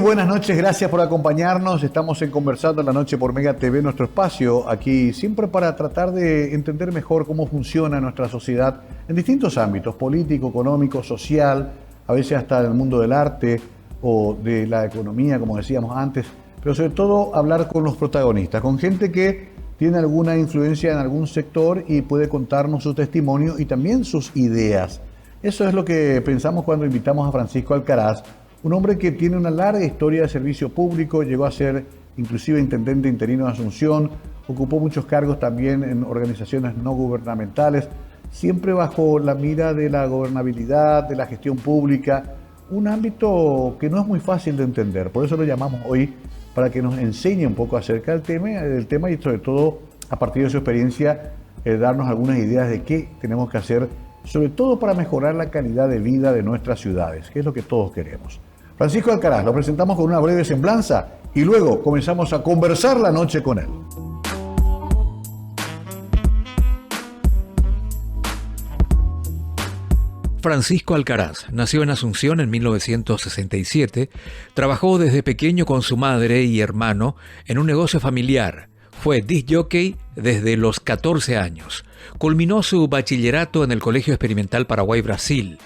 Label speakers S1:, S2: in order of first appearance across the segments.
S1: buenas noches, gracias por acompañarnos. Estamos en Conversando en la Noche por Mega TV, nuestro espacio aquí siempre para tratar de entender mejor cómo funciona nuestra sociedad en distintos ámbitos, político, económico, social, a veces hasta en el mundo del arte o de la economía, como decíamos antes, pero sobre todo hablar con los protagonistas, con gente que tiene alguna influencia en algún sector y puede contarnos su testimonio y también sus ideas. Eso es lo que pensamos cuando invitamos a Francisco Alcaraz, un hombre que tiene una larga historia de servicio público, llegó a ser inclusive intendente interino de Asunción, ocupó muchos cargos también en organizaciones no gubernamentales, siempre bajo la mira de la gobernabilidad, de la gestión pública, un ámbito que no es muy fácil de entender. Por eso lo llamamos hoy para que nos enseñe un poco acerca del tema y sobre todo a partir de su experiencia darnos algunas ideas de qué tenemos que hacer, sobre todo para mejorar la calidad de vida de nuestras ciudades, que es lo que todos queremos. Francisco Alcaraz, lo presentamos con una breve semblanza y luego comenzamos a conversar la noche con él.
S2: Francisco Alcaraz nació en Asunción en 1967, trabajó desde pequeño con su madre y hermano en un negocio familiar. Fue disc jockey desde los 14 años. Culminó su bachillerato en el Colegio Experimental Paraguay Brasil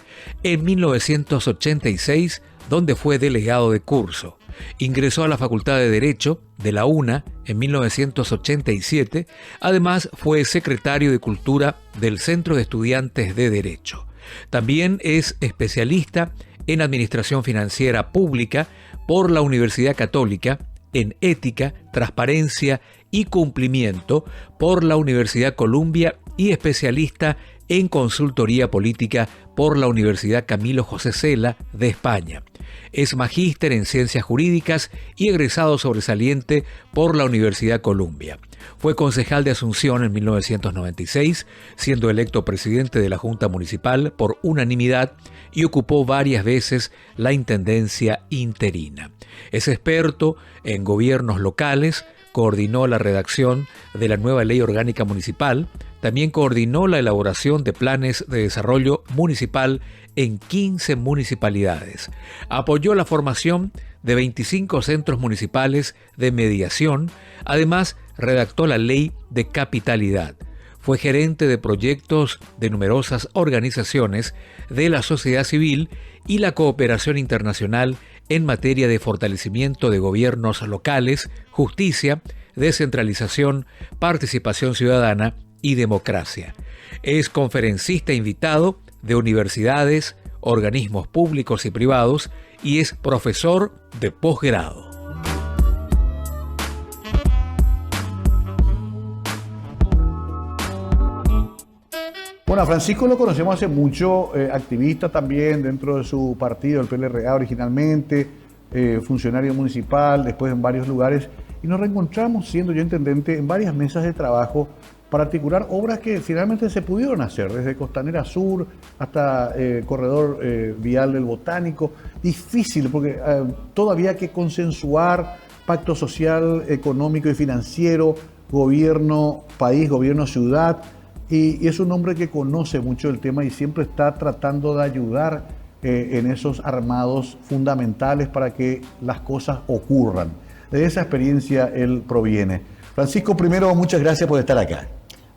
S2: en 1986, donde fue delegado de curso. Ingresó a la Facultad de Derecho de la UNA en 1987. Además, fue secretario de Cultura del Centro de Estudiantes de Derecho. También es especialista en Administración Financiera Pública por la Universidad Católica, en Ética, Transparencia y Cumplimiento por la Universidad Columbia y especialista en Consultoría Política por la Universidad Camilo José Cela de España. Es magíster en Ciencias Jurídicas y egresado sobresaliente por la Universidad Columbia. Fue concejal de Asunción en 1996, siendo electo presidente de la Junta Municipal por unanimidad y ocupó varias veces la intendencia interina. Es experto en gobiernos locales, coordinó la redacción de la nueva Ley Orgánica Municipal, también coordinó la elaboración de planes de desarrollo municipal en 15 municipalidades. Apoyó la formación de 25 centros municipales de mediación. Además, redactó la Ley de Capitalidad. Fue gerente de proyectos de numerosas organizaciones de la sociedad civil y la cooperación internacional en materia de fortalecimiento de gobiernos locales, justicia, descentralización, participación ciudadana y democracia. Es conferencista invitado de universidades, organismos públicos y privados y es profesor de posgrado.
S1: Bueno, a Francisco lo conocemos hace mucho, activista también dentro de su partido, el PLRA originalmente, funcionario municipal, después en varios lugares, y nos reencontramos, siendo yo intendente, en varias mesas de trabajo para articular obras que finalmente se pudieron hacer, desde Costanera Sur hasta corredor vial del Botánico. Difícil, porque todavía hay que consensuar pacto social, económico y financiero, gobierno país, gobierno ciudad, y es un hombre que conoce mucho el tema y siempre está tratando de ayudar en esos armados fundamentales para que las cosas ocurran. De esa experiencia él proviene. Francisco, primero, muchas gracias por estar acá.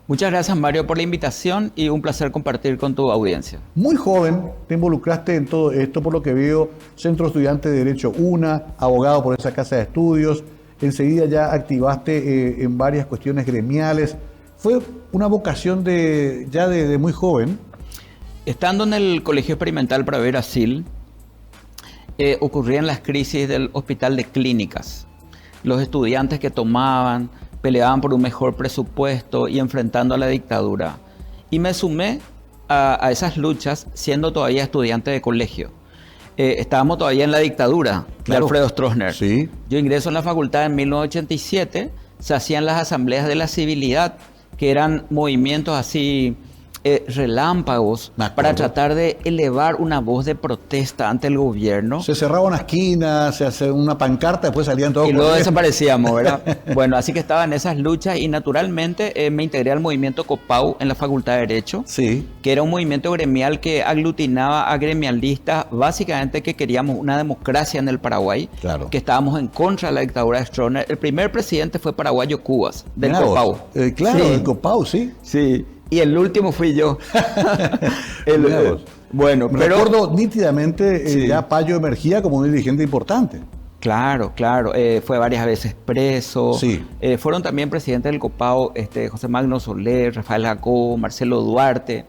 S3: Muchas gracias, Mario, por la invitación y un placer compartir con tu audiencia.
S1: Muy joven te involucraste en todo esto, por lo que veo, Centro Estudiante de Derecho UNA, abogado por esa casa de estudios, enseguida ya activaste en varias cuestiones gremiales. ¿Fue una vocación de muy joven?
S3: Estando en el Colegio Experimental Paraguay Brasil, ocurrían las crisis del Hospital de Clínicas. Los estudiantes que peleaban por un mejor presupuesto y enfrentando a la dictadura. Y me sumé a esas luchas siendo todavía estudiante de colegio. Estábamos todavía en la dictadura de Alfredo Stroessner.
S1: Sí.
S3: Yo ingreso en la facultad en 1987, se hacían las asambleas de la civilidad, que eran movimientos así relámpagos para tratar de elevar una voz de protesta ante el gobierno.
S1: Se cerraba una esquina, se hacía una pancarta, después salían todos.
S3: Y luego desaparecíamos, ¿verdad? Bueno, así que estaba en esas luchas y naturalmente me integré al movimiento Copau en la Facultad de Derecho,
S1: sí,
S3: que era un movimiento gremial que aglutinaba a gremialistas, básicamente que queríamos una democracia en el Paraguay,
S1: claro,
S3: que estábamos en contra de la dictadura de Stroessner. El primer presidente fue paraguayo Cubas, del Copau.
S1: Claro,
S3: sí.
S1: del Copau, sí.
S3: Sí. Y el último fui yo. Bueno,
S1: me
S3: pero
S1: recuerdo nítidamente,
S3: sí,
S1: ya Payo emergía como un dirigente importante.
S3: Claro, claro. Fue varias veces preso.
S1: Sí.
S3: Fueron también presidentes del Copau José Magno Soler, Rafael Jacobo, Marcelo Duarte,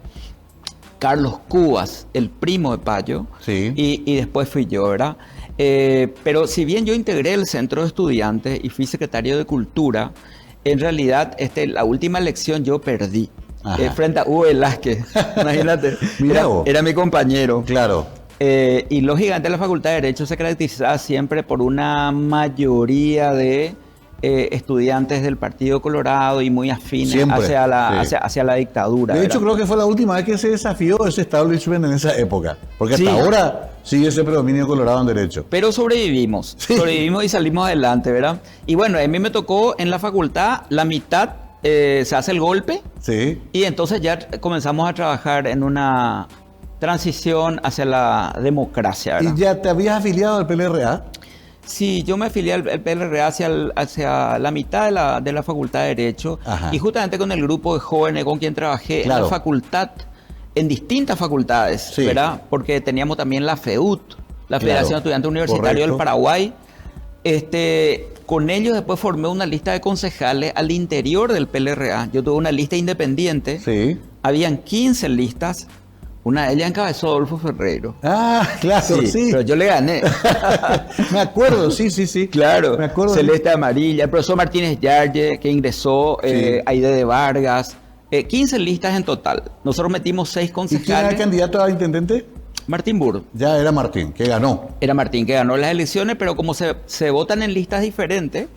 S3: Carlos Cubas, el primo de Payo.
S1: Sí.
S3: Y después fui yo, ¿verdad? Pero si bien yo integré el centro de estudiantes y fui secretario de Cultura, en realidad la última elección yo perdí. Frente a Hugo Velázquez, imagínate. Era mi compañero.
S1: Claro.
S3: Y lógicamente la Facultad de Derecho se caracterizaba siempre por una mayoría de estudiantes del Partido Colorado y muy afines hacia la dictadura.
S1: De hecho, creo que fue la última vez que se desafió ese establishment en esa época. Porque hasta ahora sigue ese predominio colorado en Derecho.
S3: Pero sobrevivimos y salimos adelante, ¿verdad? Y bueno, a mí me tocó en la facultad la mitad. Se hace el golpe,
S1: sí,
S3: y entonces ya comenzamos a trabajar en una transición hacia la democracia, ¿verdad?
S1: ¿Y ya te habías afiliado al PLRA?
S3: Sí, yo me afilié al PLRA hacia la mitad de la Facultad de Derecho. Ajá. Y justamente con el grupo de jóvenes con quien trabajé en la facultad, en distintas facultades, ¿verdad? Porque teníamos también la FEUT, la Federación Estudiante Universitario del Paraguay. Con ellos después formé una lista de concejales al interior del PLRA. Yo tuve una lista independiente.
S1: Sí.
S3: Habían 15 listas. Una de ellas encabezó Adolfo Ferreiro.
S1: Ah, claro, sí.
S3: Pero yo le gané.
S1: Me acuerdo, sí.
S3: Claro.
S1: Me acuerdo.
S3: Celeste Amarilla, el profesor Martínez Yarge, que ingresó, Aide de Vargas. 15 listas en total. Nosotros metimos 6 concejales.
S1: ¿Y quién era el candidato a intendente?
S3: Martín Burr.
S1: Ya era Martín, que ganó.
S3: Era Martín que ganó las elecciones, pero como se votan en listas diferentes,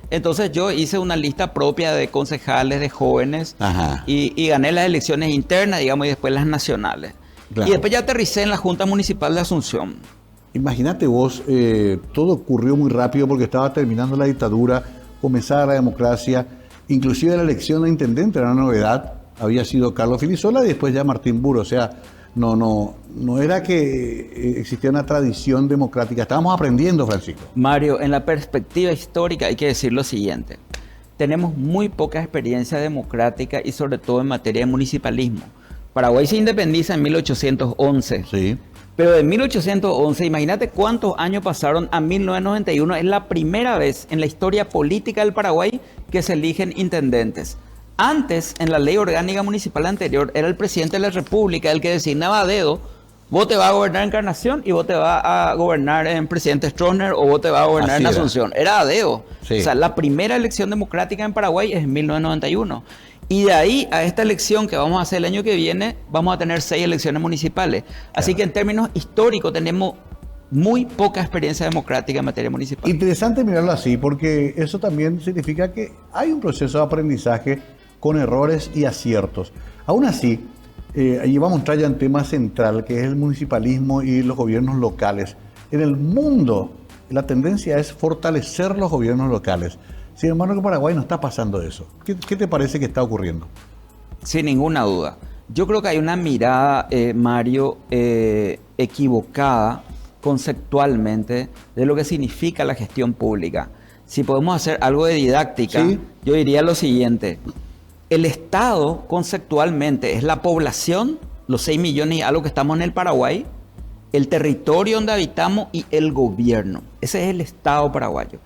S3: entonces yo hice una lista propia de concejales, de jóvenes, y gané las elecciones internas, digamos, y después las nacionales. Claro. Y después ya aterricé en la Junta Municipal de Asunción.
S1: Imagínate vos, todo ocurrió muy rápido porque estaba terminando la dictadura, comenzaba la democracia, inclusive la elección de intendente era una novedad, había sido Carlos Filisola y después ya Martín Burr, o sea... No era que existía una tradición democrática. Estábamos aprendiendo, Francisco.
S3: Mario, en la perspectiva histórica hay que decir lo siguiente. Tenemos muy poca experiencia democrática y sobre todo en materia de municipalismo. Paraguay se independiza en 1811.
S1: Sí.
S3: Pero de 1811, imagínate cuántos años pasaron a 1991. Es la primera vez en la historia política del Paraguay que se eligen intendentes. Antes, en la ley orgánica municipal anterior, era el presidente de la República el que designaba a dedo, vos te vas a gobernar en Encarnación y vos te vas a gobernar en Presidente Stroessner o vos te vas a gobernar en Asunción. Era a dedo. Sí. O sea, la primera elección democrática en Paraguay es en 1991. Y de ahí a esta elección que vamos a hacer el año que viene, vamos a tener 6 elecciones municipales. Así que en términos históricos tenemos muy poca experiencia democrática en materia municipal.
S1: Interesante mirarlo así, porque eso también significa que hay un proceso de aprendizaje con errores y aciertos. Aún así, allí vamos a entrar ya en tema central, que es el municipalismo y los gobiernos locales. En el mundo, la tendencia es fortalecer los gobiernos locales. Sin embargo, en Paraguay no está pasando eso. ¿Qué te parece que está ocurriendo?
S3: Sin ninguna duda. Yo creo que hay una mirada, Mario, equivocada conceptualmente de lo que significa la gestión pública. Si podemos hacer algo de didáctica, yo diría lo siguiente. El Estado, conceptualmente, es la población, los 6 millones y algo que estamos en el Paraguay, el territorio donde habitamos y el gobierno. Ese es el Estado paraguayo.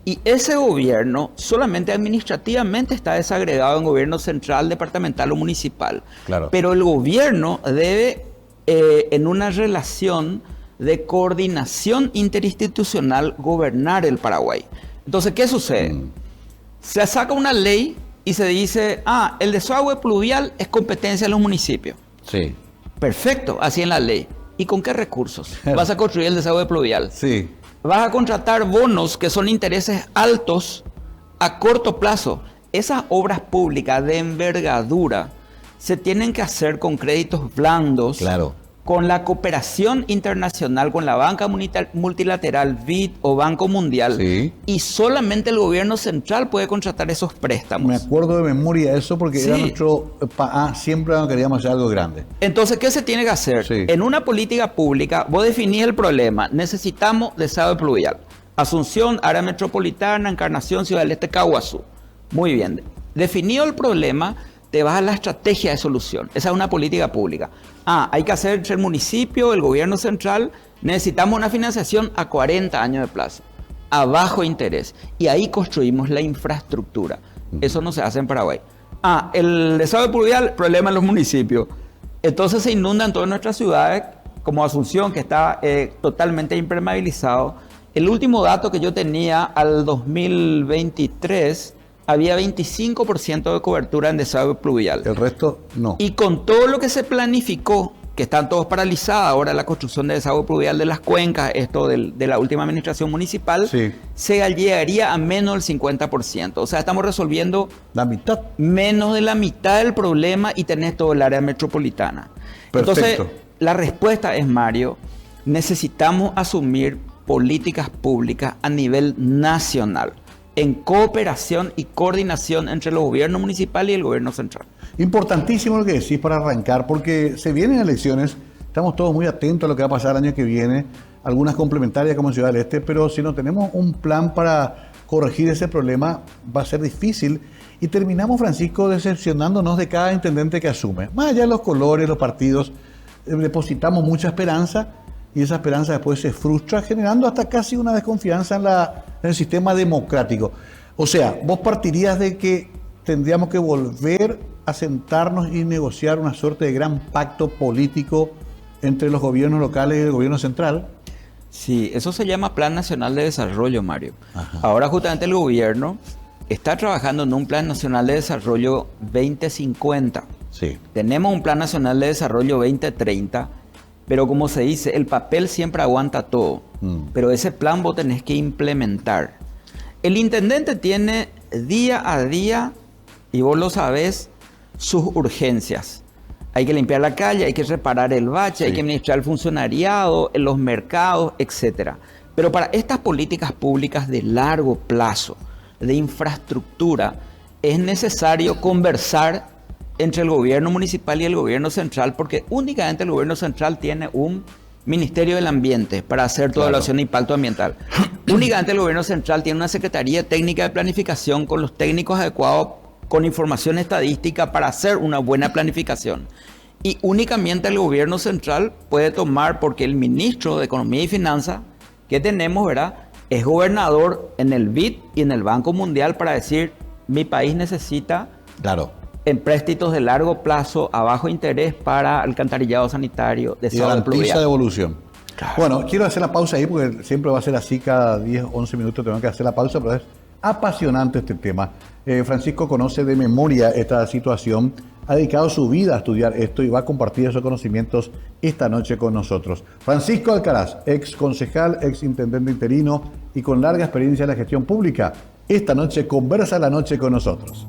S3: Y ese gobierno solamente administrativamente está desagregado en gobierno central, departamental o municipal.
S1: Claro.
S3: Pero el gobierno debe, en una relación de coordinación interinstitucional, gobernar el Paraguay. Entonces, ¿qué sucede? Se saca una ley y se dice, el desagüe pluvial es competencia de los municipios.
S1: Sí.
S3: Perfecto, así en la ley. ¿Y con qué recursos vas a construir el desagüe pluvial?
S1: Sí.
S3: Vas a contratar bonos que son intereses altos a corto plazo. Esas obras públicas de envergadura se tienen que hacer con créditos blandos,
S1: Claro.
S3: con la cooperación internacional, con la banca multilateral, BID o Banco Mundial,
S1: Sí.
S3: y solamente el gobierno central puede contratar esos
S1: Me
S3: préstamos.
S1: acuerdo de memoria eso porque era
S3: Sí.
S1: nuestro... siempre queríamos hacer algo grande.
S3: Entonces, ¿qué se tiene que hacer?
S1: Sí.
S3: En una política pública, vos definís el problema. Necesitamos desagüe pluvial. Asunción, área metropolitana, Encarnación, Ciudad del Este, Caguazú. Muy bien. Definido el problema, te vas a la estrategia de solución. Esa es una política pública. Hay que hacer entre el municipio, el gobierno central. Necesitamos una financiación a 40 años de plazo, a bajo interés. Y ahí construimos la infraestructura. Eso no se hace en Paraguay. El desagüe pluvial, problema en los municipios. Entonces se inundan todas nuestras ciudades, como Asunción, que está totalmente impermeabilizado. El último dato que yo tenía al 2023, había 25% de cobertura en desagüe pluvial.
S1: El resto, no.
S3: Y con todo lo que se planificó, que están todos paralizados ahora, la construcción de desagüe pluvial de las cuencas, esto de la última administración municipal,
S1: Sí.
S3: se llegaría a menos del 50%. O sea, estamos resolviendo
S1: La mitad.
S3: menos de la mitad del problema y tenés todo el área metropolitana.
S1: Perfecto.
S3: Entonces, la respuesta es, Mario, necesitamos asumir políticas públicas a nivel nacional, en cooperación y coordinación entre los gobiernos municipales y el gobierno central.
S1: Importantísimo lo que decís para arrancar, porque se vienen elecciones, estamos todos muy atentos a lo que va a pasar el año que viene, algunas complementarias como en Ciudad del Este, pero si no tenemos un plan para corregir ese problema, va a ser difícil. Y terminamos, Francisco, decepcionándonos de cada intendente que asume. Más allá de los colores, los partidos, depositamos mucha esperanza y esa esperanza después se frustra, generando hasta casi una desconfianza en el sistema democrático. O sea, vos partirías de que tendríamos que volver a sentarnos y negociar una suerte de gran pacto político entre los gobiernos locales y el gobierno central.
S3: Sí, eso se llama Plan Nacional de Desarrollo, Mario.
S1: Ajá.
S3: Ahora justamente el gobierno está trabajando en un Plan Nacional de Desarrollo 2050.
S1: Sí.
S3: Tenemos un Plan Nacional de Desarrollo 2030, pero como se dice, el papel siempre aguanta todo. Pero ese plan vos tenés que implementar. El intendente tiene día a día, y vos lo sabés, sus urgencias. Hay que limpiar la calle, hay que reparar el bache,
S1: Sí.
S3: hay que administrar el funcionariado, en los mercados, etc. Pero para estas políticas públicas de largo plazo, de infraestructura, es necesario conversar entre el gobierno municipal y el gobierno central, porque únicamente el gobierno central tiene un Ministerio del Ambiente para hacer toda
S1: Claro.
S3: la evaluación de impacto ambiental. Únicamente el gobierno central tiene una Secretaría Técnica de Planificación con los técnicos adecuados, con información estadística para hacer una buena planificación. Y únicamente el gobierno central puede tomar, porque el ministro de Economía y Finanzas que tenemos, ¿verdad?, es gobernador en el BID y en el Banco Mundial para decir, mi país necesita
S1: Claro.
S3: empréstitos de largo plazo a bajo interés para alcantarillado sanitario,
S1: Y
S3: desagüe
S1: garantiza
S3: pluvial.
S1: devolución.
S3: Claro.
S1: Bueno, quiero hacer la pausa ahí porque siempre va a ser así, cada 10, 11 minutos tengo que hacer la pausa, pero es apasionante este tema. Francisco conoce de memoria esta situación, ha dedicado su vida a estudiar esto y va a compartir esos conocimientos esta noche con nosotros. Francisco Alcaraz, ex concejal, ex intendente interino y con larga experiencia en la gestión pública, esta noche conversa la noche con nosotros.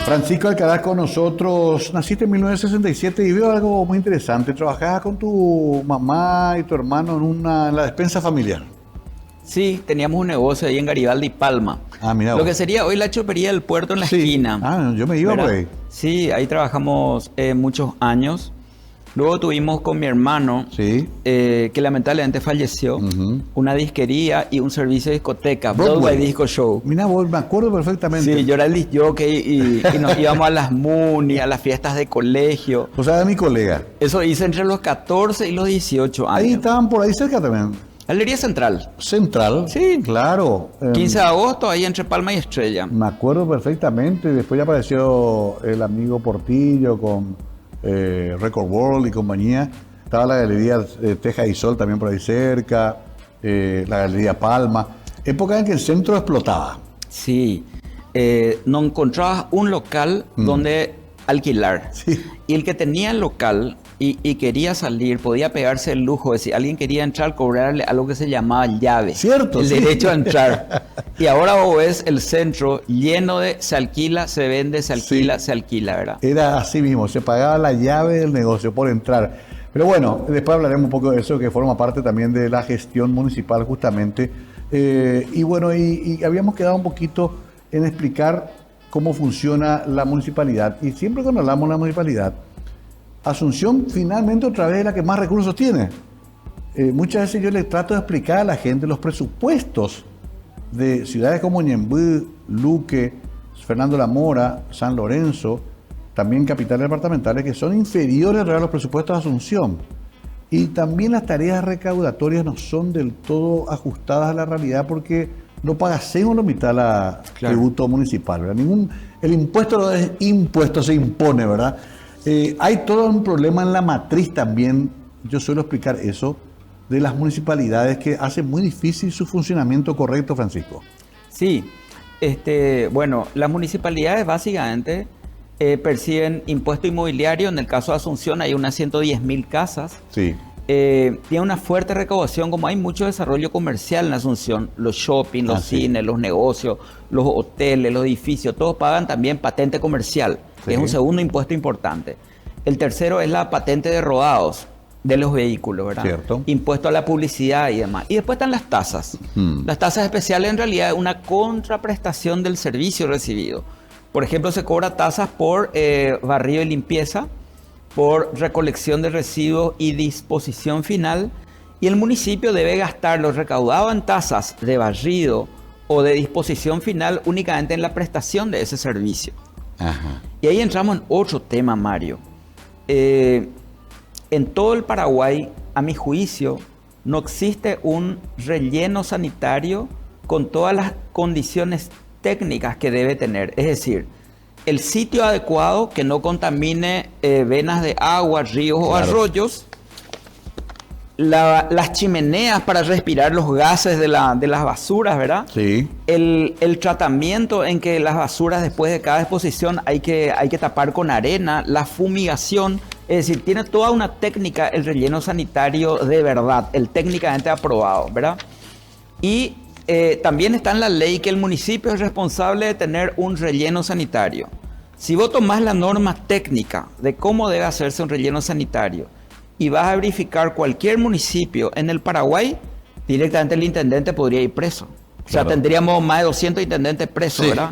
S1: Francisco Alcaraz con nosotros. Naciste en 1967 y veo algo muy interesante. Trabajabas con tu mamá y tu hermano en la despensa familiar.
S3: Sí, teníamos un negocio ahí en Garibaldi, Palma.
S1: Ah, mira
S3: Lo
S1: vos.
S3: que sería hoy la chopería del puerto en la
S1: Sí.
S3: esquina.
S1: Ah, yo me iba
S3: ¿verdad?
S1: por ahí.
S3: Sí, ahí trabajamos muchos años. Luego tuvimos con mi hermano,
S1: Sí.
S3: que lamentablemente falleció,
S1: Ujú.
S3: una disquería y un servicio de discoteca,
S1: Broadway.
S3: Broadway Disco Show.
S1: Mira vos, me acuerdo perfectamente.
S3: Sí, yo era el disc jockey y nos íbamos a las MUNI, a las fiestas de colegio.
S1: O sea, de mi colega.
S3: Eso hice entre los 14 y los 18 años.
S1: Ahí estaban por ahí cerca también.
S3: Galería Central,
S1: Central.
S3: Sí.
S1: Claro.
S3: 15 de agosto, ahí entre Palma y Estrella.
S1: Me acuerdo perfectamente. Después ya apareció el amigo Portillo con Record World y compañía. Estaba la galería Teja y Sol también por ahí cerca. La galería Palma. Época en que el centro explotaba.
S3: Sí, no encontrabas un local donde alquilar.
S1: Sí.
S3: Y el que tenía el local y quería salir, podía pegarse el lujo de si alguien quería entrar, cobrarle algo que se llamaba llave.
S1: Cierto,
S3: el
S1: sí.
S3: derecho a entrar. Y ahora vos ves el centro lleno de se alquila, se vende, se alquila,
S1: Sí.
S3: se alquila, ¿verdad?
S1: Era así mismo, se pagaba la llave del negocio por entrar. Pero bueno, después hablaremos un poco de eso, que forma parte también de la gestión municipal justamente. Y bueno, y habíamos quedado un poquito en explicar cómo funciona la municipalidad. Y siempre cuando hablamos de la municipalidad, Asunción finalmente otra vez es la que más recursos tiene. Muchas veces yo le trato de explicar a la gente los presupuestos de ciudades como Ñemby, Luque, Fernando La Mora, San Lorenzo, también capitales departamentales, que son inferiores a los presupuestos de Asunción. Y también las tareas recaudatorias no son del todo ajustadas a la realidad porque no paga según la mitad la tributo municipal, ¿verdad? El impuesto no es impuesto, se impone, ¿verdad? Hay todo un problema en la matriz también, yo suelo explicar eso, de las municipalidades que hace muy difícil su funcionamiento correcto, Francisco.
S3: Sí, bueno, las municipalidades básicamente perciben impuesto inmobiliario. En el caso de Asunción hay unas 110.000 casas.
S1: Sí.
S3: Tiene una fuerte recaudación, como hay mucho desarrollo comercial en Asunción, los shopping, los cines, los negocios, los hoteles, los edificios, todos pagan también patente comercial, que es un segundo impuesto importante. El tercero es la patente de rodados de los vehículos, ¿verdad?
S1: Cierto.
S3: Impuesto a la publicidad y demás. Y después están las tasas. Las tasas especiales en realidad es una contraprestación del servicio recibido. Por ejemplo, se cobra tasas por barrido y limpieza, por recolección de residuos y disposición final, y el municipio debe gastar lo recaudado en tasas de barrido o de disposición final únicamente en la prestación de ese servicio.
S1: Ajá.
S3: Y ahí entramos en otro tema, Mario. En todo el Paraguay, a mi juicio, no existe un relleno sanitario con todas las condiciones técnicas que debe tener. Es decir, el sitio adecuado que no contamine venas de agua, ríos o arroyos, las chimeneas para respirar los gases de las basuras, ¿verdad?
S1: Sí.
S3: El tratamiento en que las basuras después de cada exposición hay que tapar con arena, la fumigación, es decir, tiene toda una técnica el relleno sanitario de verdad, el técnicamente aprobado, ¿verdad? Y también está en la ley que el municipio es responsable de tener un relleno sanitario. Si vos tomás la norma técnica de cómo debe hacerse un relleno sanitario y vas a verificar cualquier municipio en el Paraguay, directamente el intendente podría ir preso. O sea, tendríamos más de 200 intendentes presos, ¿verdad?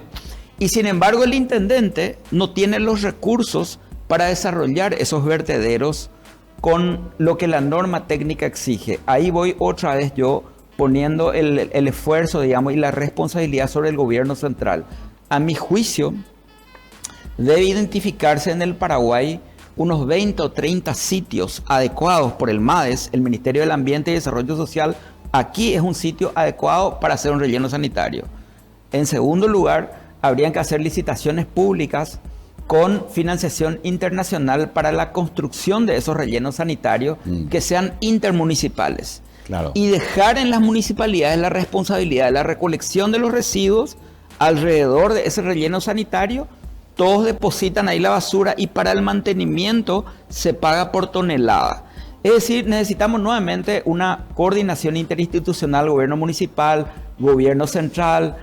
S3: Y sin embargo, el intendente no tiene los recursos para desarrollar esos vertederos con lo que la norma técnica exige. Ahí voy otra vez yo poniendo el esfuerzo, digamos, y la responsabilidad sobre el gobierno central. A mi juicio, debe identificarse en el Paraguay unos 20 o 30 sitios adecuados por el MADES, el Ministerio del Ambiente y Desarrollo Social. Aquí es un sitio adecuado para hacer un relleno sanitario. En segundo lugar, habrían que hacer licitaciones públicas con financiación internacional para la construcción de esos rellenos sanitarios que sean intermunicipales.
S1: Claro.
S3: Y dejar en las municipalidades la responsabilidad de la recolección de los residuos alrededor de ese relleno sanitario. Todos depositan ahí la basura y para el mantenimiento se paga por tonelada. Es decir, necesitamos nuevamente una coordinación interinstitucional, gobierno municipal, gobierno central,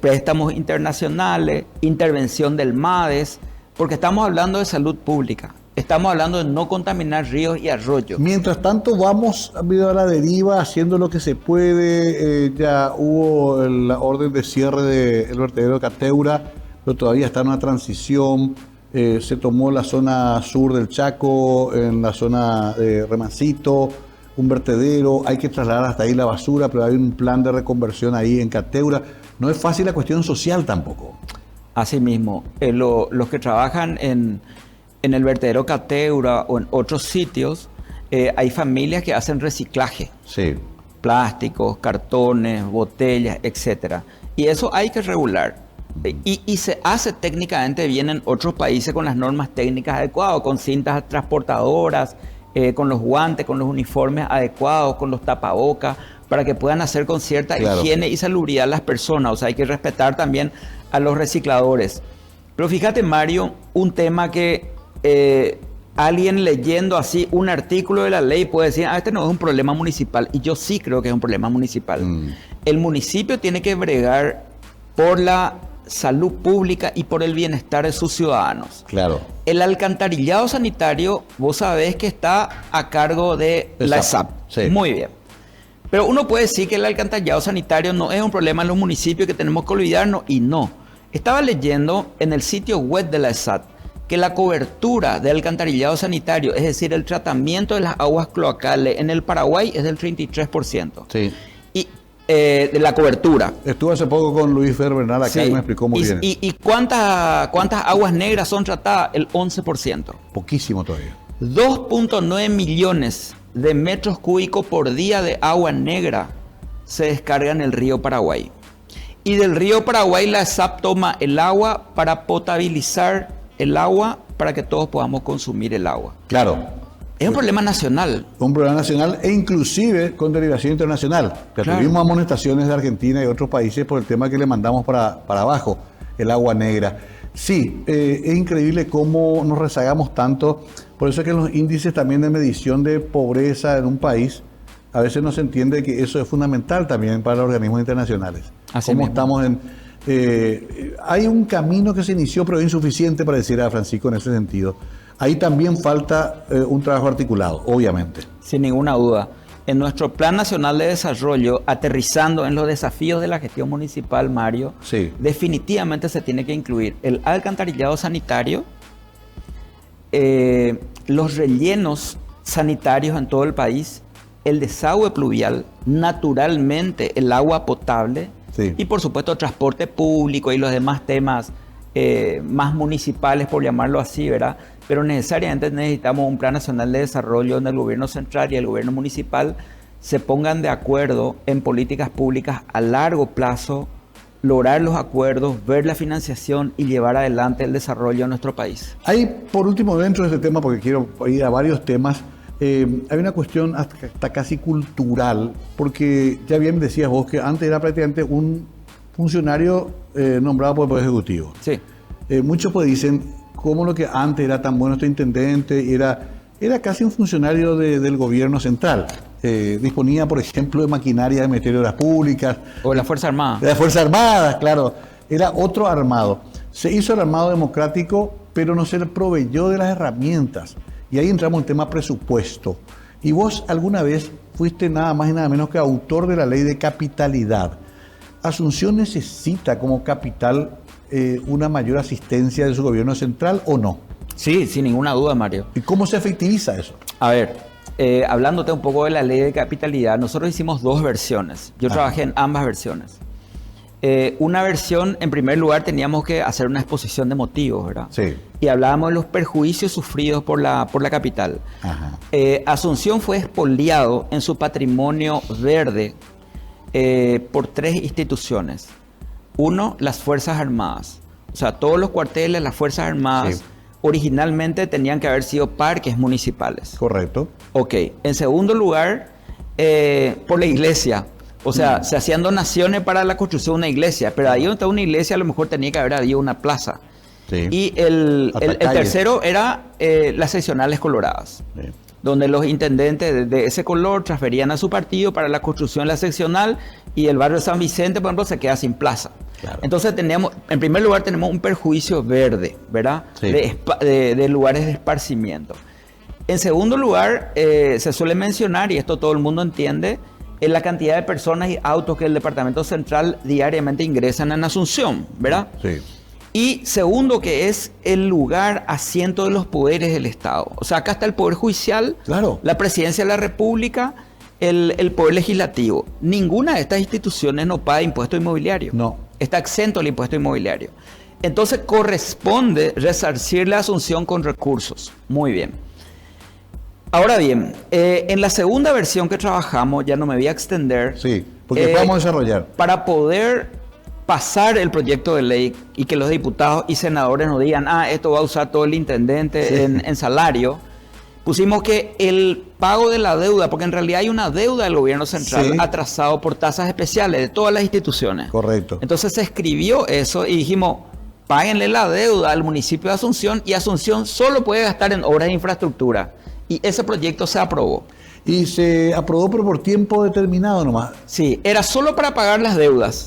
S3: préstamos internacionales, intervención del MADES, porque estamos hablando de salud pública. Estamos hablando de no contaminar ríos y arroyos.
S1: Mientras tanto, vamos a la deriva, haciendo lo que se puede. Ya hubo la orden de cierre del vertedero de Cateura, pero todavía está en una transición. Se tomó la zona sur del Chaco, en la zona de Remancito, un vertedero. Hay que trasladar hasta ahí la basura, pero hay un plan de reconversión ahí en Cateura. No es fácil la cuestión social tampoco.
S3: Asimismo, los que trabajan en el vertedero Cateura o en otros sitios, hay familias que hacen reciclaje.
S1: Sí.
S3: Plásticos, cartones, botellas, etc. Y eso hay que regular. Y se hace técnicamente bien en otros países con las normas técnicas adecuadas, con cintas transportadoras, con los guantes, con los uniformes adecuados, con los tapabocas, para que puedan hacer con cierta higiene y salubridad las personas. O sea, hay que respetar también a los recicladores. Pero fíjate, Mario, un tema que alguien leyendo así un artículo de la ley puede decir, este no es un problema municipal. Y yo sí creo que es un problema municipal. El municipio tiene que bregar por la salud pública y por el bienestar de sus ciudadanos.
S1: Claro.
S3: El alcantarillado sanitario, vos sabés que está a cargo de la ESAP.
S1: Sí.
S3: Muy bien. Pero uno puede decir que el alcantarillado sanitario no es un problema en los municipios que tenemos que olvidarnos, y no. Estaba leyendo en el sitio web de la ESAP que la cobertura de alcantarillado sanitario, es decir, el tratamiento de las aguas cloacales en el Paraguay es del 33%.
S1: Sí.
S3: Y de la cobertura.
S1: Estuve hace poco con Luis Fer Bernal acá y me explicó muy bien.
S3: ¿Y cuántas aguas negras son tratadas? El 11%.
S1: Poquísimo todavía.
S3: 2.9 millones de metros cúbicos por día de agua negra se descarga en el río Paraguay. Y del río Paraguay la ESAP toma el agua para potabilizar el agua para que todos podamos consumir el agua.
S1: Claro.
S3: Es un problema nacional.
S1: Un problema nacional e inclusive con derivación internacional.
S3: Claro.
S1: Tuvimos amonestaciones de Argentina y otros países por el tema que le mandamos para abajo, el agua negra. Sí, es increíble cómo nos rezagamos tanto. Por eso es que en los índices también de medición de pobreza en un país, a veces no se entiende que eso es fundamental también para los organismos internacionales.
S3: Así
S1: cómo
S3: mismo.
S1: estamos en... hay un camino que se inició, pero es insuficiente, para decir a Francisco, en ese sentido. Ahí también falta un trabajo articulado, obviamente.
S3: Sin ninguna duda. En nuestro Plan Nacional de Desarrollo, aterrizando en los desafíos de la gestión municipal, Mario,
S1: Sí.
S3: definitivamente se tiene que incluir el alcantarillado sanitario, los rellenos sanitarios en todo el país, el desagüe pluvial, naturalmente el agua potable,
S1: Sí.
S3: y por supuesto transporte público y los demás temas más municipales, por llamarlo así, ¿verdad? Pero necesariamente necesitamos un Plan Nacional de Desarrollo donde el gobierno central y el gobierno municipal se pongan de acuerdo en políticas públicas a largo plazo, lograr los acuerdos, ver la financiación y llevar adelante el desarrollo de nuestro país.
S1: Hay, por último, dentro de este tema, porque quiero ir a varios temas, hay una cuestión hasta casi cultural, porque ya bien decías vos que antes era prácticamente un funcionario nombrado por el Poder Ejecutivo.
S3: Sí.
S1: Muchos pues dicen, ¿cómo lo que antes era tan bueno este intendente? Era casi un funcionario del gobierno central. Disponía, por ejemplo, de maquinaria del Ministerio de Obras Públicas.
S3: O la Fuerza Armada.
S1: De las Fuerzas Armadas, claro. Era otro armado. Se hizo el armado democrático, pero no se le proveyó de las herramientas. Y ahí entramos en el tema presupuesto. Y vos alguna vez fuiste nada más y nada menos que autor de la ley de capitalidad. ¿Asunción necesita como capital una mayor asistencia de su gobierno central o no?
S3: Sí, sin ninguna duda, Mario.
S1: ¿Y cómo se efectiviza eso?
S3: A ver, hablándote un poco de la ley de capitalidad, nosotros hicimos dos versiones. Yo trabajé en ambas versiones. Una versión, en primer lugar, teníamos que hacer una exposición de motivos, ¿verdad?
S1: Sí.
S3: Y hablábamos de los perjuicios sufridos por la capital.
S1: Ajá.
S3: Asunción fue expoliado en su patrimonio verde por tres instituciones. Uno, las Fuerzas Armadas. O sea, todos los cuarteles, las Fuerzas Armadas,
S1: Sí.
S3: originalmente tenían que haber sido parques municipales.
S1: Correcto.
S3: Ok. En segundo lugar, por la iglesia. O sea, se hacían donaciones para la construcción de una iglesia, pero ahí donde está una iglesia a lo mejor tenía que haber habido una plaza.
S1: Sí.
S3: Y el
S1: Hasta calles.
S3: tercero era las seccionales coloradas,
S1: Sí.
S3: donde los intendentes de ese color transferían a su partido para la construcción de la seccional, y el barrio de San Vicente, por ejemplo, se queda sin plaza.
S1: Claro.
S3: Entonces teníamos, en primer lugar, tenemos un perjuicio verde, ¿verdad?
S1: Sí.
S3: De lugares de esparcimiento. En segundo lugar, se suele mencionar, y esto todo el mundo entiende, es la cantidad de personas y autos que el Departamento Central diariamente ingresan en Asunción, ¿verdad?
S1: Sí.
S3: Y segundo, que es el lugar asiento de los poderes del Estado. O sea, acá está el Poder Judicial,
S1: Claro.
S3: la Presidencia de la República, el Poder Legislativo. Ninguna de estas instituciones no paga impuesto inmobiliario.
S1: No.
S3: Está exento el impuesto inmobiliario. Entonces corresponde resarcirle a Asunción con recursos. Muy bien. Ahora bien, en la segunda versión que trabajamos, ya no me voy a extender.
S1: Sí, porque podemos desarrollar.
S3: Para poder pasar el proyecto de ley y que los diputados y senadores nos digan, esto va a usar todo el intendente
S1: Sí.
S3: en salario, pusimos que el pago de la deuda, porque en realidad hay una deuda del gobierno central
S1: Sí.
S3: atrasado por tasas especiales de todas las instituciones.
S1: Correcto.
S3: Entonces se escribió eso y dijimos, páguenle la deuda al municipio de Asunción y Asunción solo puede gastar en obras de infraestructura. Y ese proyecto se aprobó.
S1: Y se aprobó pero por tiempo determinado nomás.
S3: Sí, era solo para pagar las deudas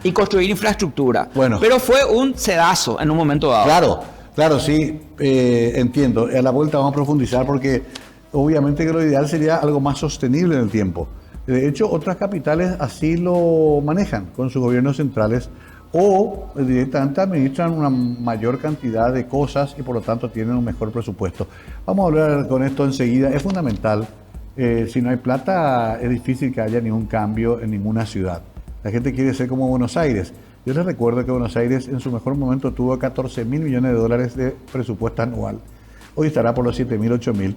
S3: y construir infraestructura.
S1: Bueno.
S3: Pero fue un sedazo en un momento dado.
S1: Claro, sí, entiendo. A la vuelta vamos a profundizar porque obviamente que lo ideal sería algo más sostenible en el tiempo. De hecho, otras capitales así lo manejan con sus gobiernos centrales o directamente administran una mayor cantidad de cosas y por lo tanto tienen un mejor presupuesto. Vamos a hablar con esto enseguida. Es fundamental. Si no hay plata, es difícil que haya ningún cambio en ninguna ciudad. La gente quiere ser como Buenos Aires. Yo les recuerdo que Buenos Aires en su mejor momento tuvo 14.000 millones de dólares de presupuesto anual. Hoy estará por los 7.000, 8.000,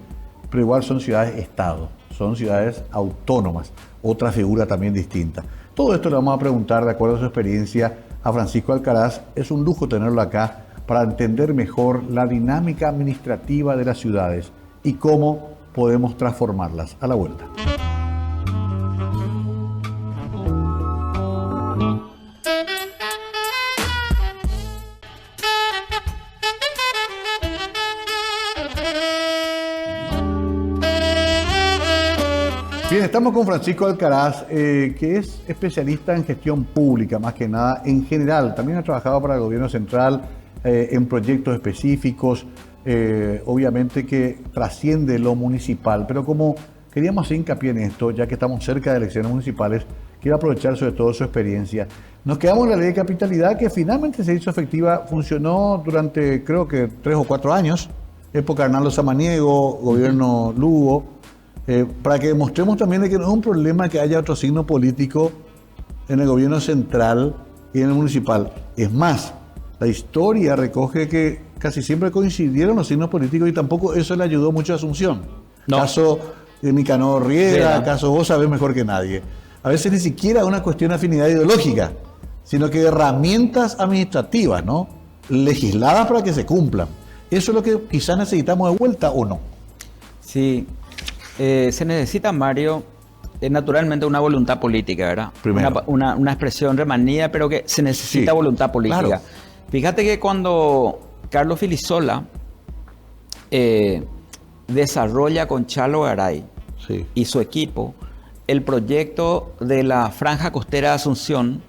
S1: pero igual son ciudades-estado, son ciudades autónomas, otra figura también distinta. Todo esto le vamos a preguntar, de acuerdo a su experiencia, a Francisco Alcaraz. Es un lujo tenerlo acá para entender mejor la dinámica administrativa de las ciudades y cómo podemos transformarlas. A la vuelta. Bien, estamos con Francisco Alcaraz, que es especialista en gestión pública, más que nada en general. También ha trabajado para el gobierno central en proyectos específicos, obviamente que trasciende lo municipal. Pero como queríamos hacer hincapié en esto, ya que estamos cerca de elecciones municipales, quiero aprovechar sobre todo su experiencia. Nos quedamos en la ley de capitalidad que finalmente se hizo efectiva, funcionó durante creo que 3 o 4 años, época Hernando Samaniego, gobierno Lugo. Para que demostremos también de que no es un problema que haya otro signo político en el gobierno central y en el municipal. Es más, la historia recoge que casi siempre coincidieron los signos políticos y tampoco eso le ayudó mucho a Asunción.
S3: No.
S1: Caso de Nicanor Riera, caso vos sabés mejor que nadie. A veces ni siquiera una cuestión de afinidad ideológica, sino que de herramientas administrativas, ¿no? Legisladas para que se cumplan. ¿Eso es lo que quizás necesitamos de vuelta o no?
S3: Sí. Se necesita, Mario, naturalmente una voluntad política, ¿verdad?
S1: Primero.
S3: Una expresión remanida, pero que se necesita voluntad política.
S1: Claro.
S3: Fíjate que cuando Carlos Filisola desarrolla con Chalo Garay y su equipo el proyecto de la franja costera de Asunción,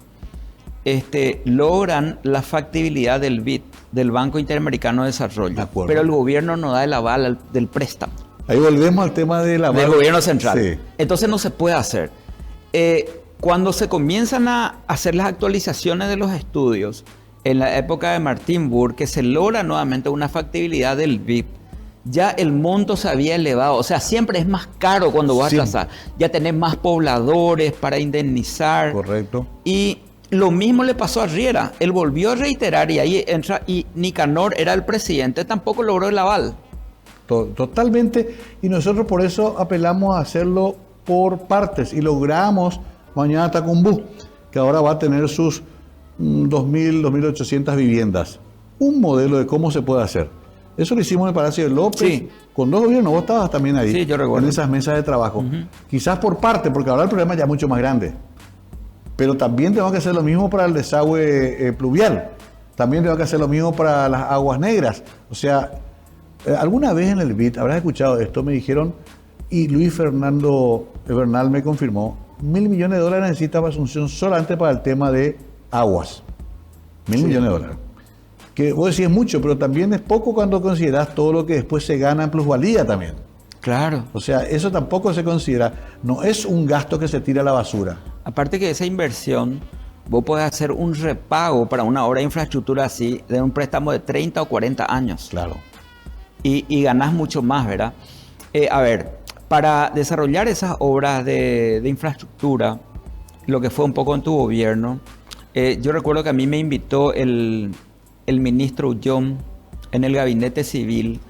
S3: logran la factibilidad del BID, del Banco Interamericano de Desarrollo. Pero el gobierno no da el aval del préstamo.
S1: Ahí volvemos al tema de
S3: del gobierno central.
S1: Sí.
S3: Entonces no se puede hacer. Cuando se comienzan a hacer las actualizaciones de los estudios, en la época de Martín Burr, que se logra nuevamente una factibilidad del BIP, ya el monto se había elevado. O sea, siempre es más caro cuando vas a trazar. Ya tenés más pobladores para indemnizar.
S1: Correcto.
S3: Y lo mismo le pasó a Riera. Él volvió a reiterar y ahí entra, y Nicanor era el presidente, tampoco logró el aval.
S1: Totalmente, y nosotros por eso apelamos a hacerlo por partes y logramos mañana Tacumbú, que ahora va a tener sus 2.000, 2.800 viviendas. Un modelo de cómo se puede hacer. Eso lo hicimos en el Palacio de López, con 2 gobiernos. Vos estabas también ahí,
S3: sí, yo recuerdo,
S1: en esas mesas de trabajo. Quizás por parte, porque ahora el problema ya es mucho más grande. Pero también tenemos que hacer lo mismo para el desagüe pluvial. También tenemos que hacer lo mismo para las aguas negras. O sea, alguna vez en el BID, habrás escuchado esto, me dijeron, y Luis Fernando Bernal me confirmó, $1.000 millones de dólares necesitaba Asunción solamente para el tema de aguas. $1.000 millones de dólares. Que vos decís es mucho, pero también es poco cuando considerás todo lo que después se gana en plusvalía también.
S3: Claro.
S1: O sea, eso tampoco se considera, no es un gasto que se tira a la basura.
S3: Aparte que esa inversión, vos podés hacer un repago para una obra de infraestructura así, de un préstamo de 30 o 40 años.
S1: Claro.
S3: Y ganás mucho más, ¿verdad? A ver, para desarrollar esas obras de infraestructura, lo que fue un poco en tu gobierno, yo recuerdo que a mí me invitó el ministro Ullón en el gabinete civil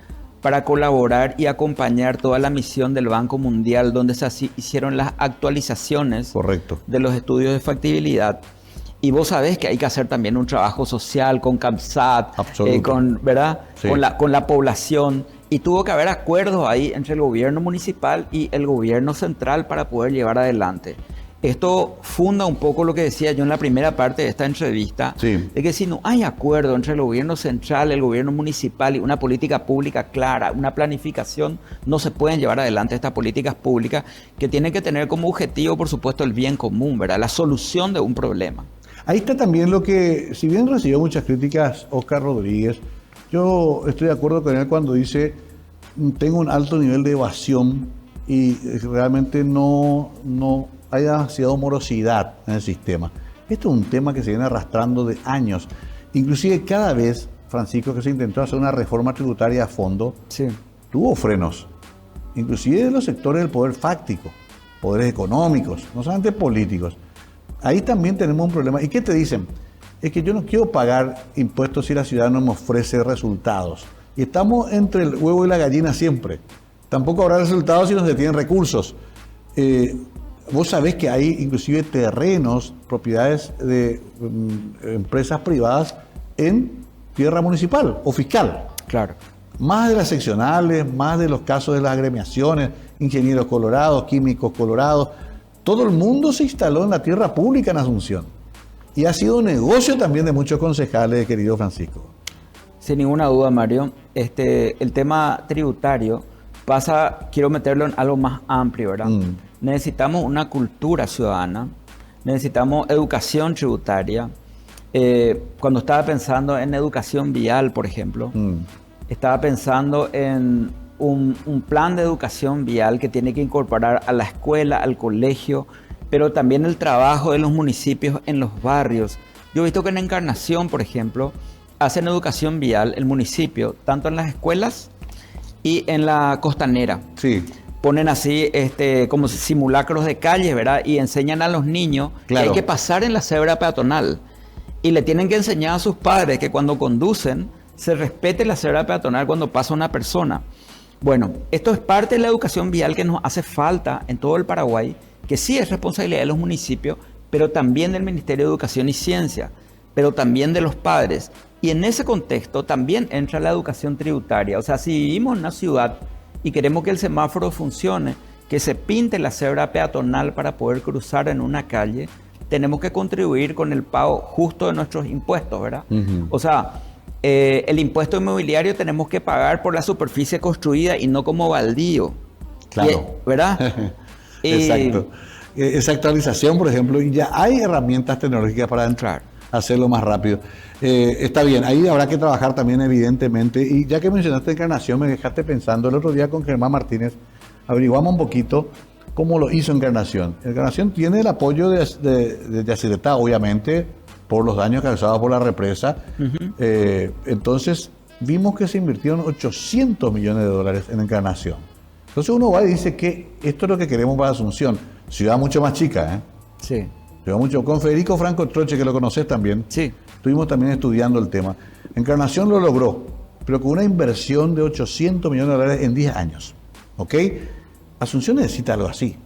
S3: para colaborar y acompañar toda la misión del Banco Mundial, donde se hicieron las actualizaciones de los estudios de factibilidad. Y vos sabés que hay que hacer también un trabajo social con CAMSAT, ¿verdad? Sí. Con la población. Y tuvo que haber acuerdos ahí entre el gobierno municipal y el gobierno central para poder llevar adelante. Esto funda un poco lo que decía yo en la primera parte de esta entrevista,
S1: Sí.
S3: de que si no hay acuerdo entre el gobierno central, el gobierno municipal y una política pública clara, una planificación, no se pueden llevar adelante estas políticas públicas que tienen que tener como objetivo, por supuesto, el bien común, ¿verdad? La solución de un problema.
S1: Ahí está también lo que, si bien recibió muchas críticas Óscar Rodríguez, yo estoy de acuerdo con él cuando dice, tengo un alto nivel de evasión y realmente no haya demasiada morosidad en el sistema. Esto es un tema que se viene arrastrando de años. Inclusive cada vez, Francisco, que se intentó hacer una reforma tributaria a fondo,
S3: Sí.
S1: tuvo frenos. Inclusive de los sectores del poder fáctico, poderes económicos, no solamente políticos. Ahí también tenemos un problema. ¿Y qué te dicen? Es que yo no quiero pagar impuestos si la ciudad no me ofrece resultados. Y estamos entre el huevo y la gallina siempre. Tampoco habrá resultados si no se tienen recursos. Vos sabés que hay inclusive terrenos, propiedades de empresas privadas en tierra municipal o fiscal.
S3: Claro.
S1: Más de las seccionales, más de los casos de las agremiaciones, ingenieros colorados, químicos colorados. Todo el mundo se instaló en la tierra pública en Asunción. Y ha sido un negocio también de muchos concejales, querido Francisco.
S3: Sin ninguna duda, Mario, el tema tributario pasa, quiero meterlo en algo más amplio, ¿verdad? Necesitamos una cultura ciudadana, necesitamos educación tributaria. Cuando estaba pensando en educación vial, por ejemplo, estaba pensando en un plan de educación vial que tiene que incorporar a la escuela, al colegio, pero también el trabajo de los municipios en los barrios. Yo he visto que en Encarnación, por ejemplo, hacen educación vial el municipio, tanto en las escuelas y en la costanera.
S1: Sí.
S3: Ponen así como simulacros de calle, ¿verdad? Y enseñan a los niños
S1: Claro.
S3: que hay que pasar en la cebra peatonal. Y le tienen que enseñar a sus padres que cuando conducen se respete la cebra peatonal cuando pasa una persona. Bueno, esto es parte de la educación vial que nos hace falta en todo el Paraguay, que sí es responsabilidad de los municipios, pero también del Ministerio de Educación y Ciencia, pero también de los padres. Y en ese contexto también entra la educación tributaria. O sea, si vivimos en una ciudad y queremos que el semáforo funcione, que se pinte la cebra peatonal para poder cruzar en una calle, tenemos que contribuir con el pago justo de nuestros impuestos, ¿verdad? O sea, el impuesto inmobiliario tenemos que pagar por la superficie construida y no como baldío.
S1: Claro.
S3: ¿Verdad?
S1: Exacto. Esa actualización, por ejemplo, y ya hay herramientas tecnológicas para
S3: Claro.
S1: hacerlo más rápido. Está bien, ahí habrá que trabajar también, evidentemente. Y ya que mencionaste Encarnación, me dejaste pensando, el otro día con Germán Martínez, averiguamos un poquito cómo lo hizo Encarnación. Encarnación tiene el apoyo de Yacyretá, obviamente, por los daños causados por la represa. Entonces, vimos que se invirtieron 800 millones de dólares en Encarnación. Entonces uno va y dice que esto es lo que queremos para Asunción. Ciudad mucho más chica, ¿eh?
S3: Sí.
S1: Ciudad mucho. Con Federico Franco Troche, que lo conoces también.
S3: Sí.
S1: Estuvimos también estudiando el tema. Encarnación lo logró, pero con una inversión de 800 millones de dólares en 10 años. ¿Ok? Asunción necesita algo así.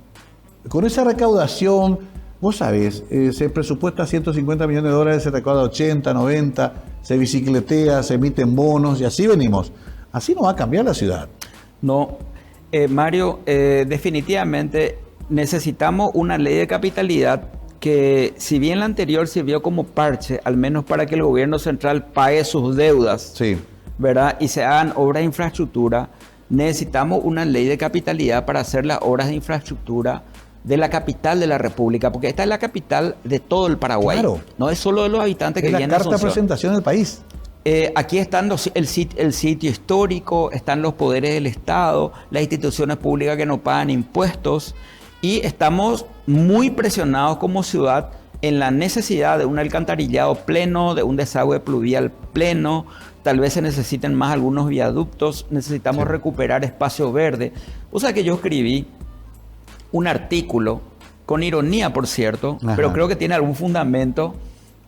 S1: Con esa recaudación, vos sabés, se presupuesta 150 millones de dólares, se recauda 80, 90, se bicicletea, se emiten bonos y así venimos. Así no va a cambiar la ciudad.
S3: No, Mario, definitivamente necesitamos una ley de capitalidad que, si bien la anterior sirvió como parche, al menos para que el gobierno central pague sus deudas,
S1: Sí.
S3: ¿verdad? Y se hagan obras de infraestructura, necesitamos una ley de capitalidad para hacer las obras de infraestructura de la capital de la República, porque esta es la capital de todo el Paraguay.
S1: Claro.
S3: No es solo de los habitantes que
S1: Es la
S3: vienen a
S1: carta de
S3: Asunción.
S1: presentación del país.
S3: Aquí están el sitio histórico, están los poderes del Estado, las instituciones públicas que no pagan impuestos, y estamos muy presionados como ciudad en la necesidad de un alcantarillado pleno, de un desagüe pluvial pleno. Tal vez se necesiten más algunos viaductos, necesitamos recuperar espacio verde. O sea que yo escribí un artículo, con ironía por cierto,
S1: Ajá.
S3: pero creo que tiene algún fundamento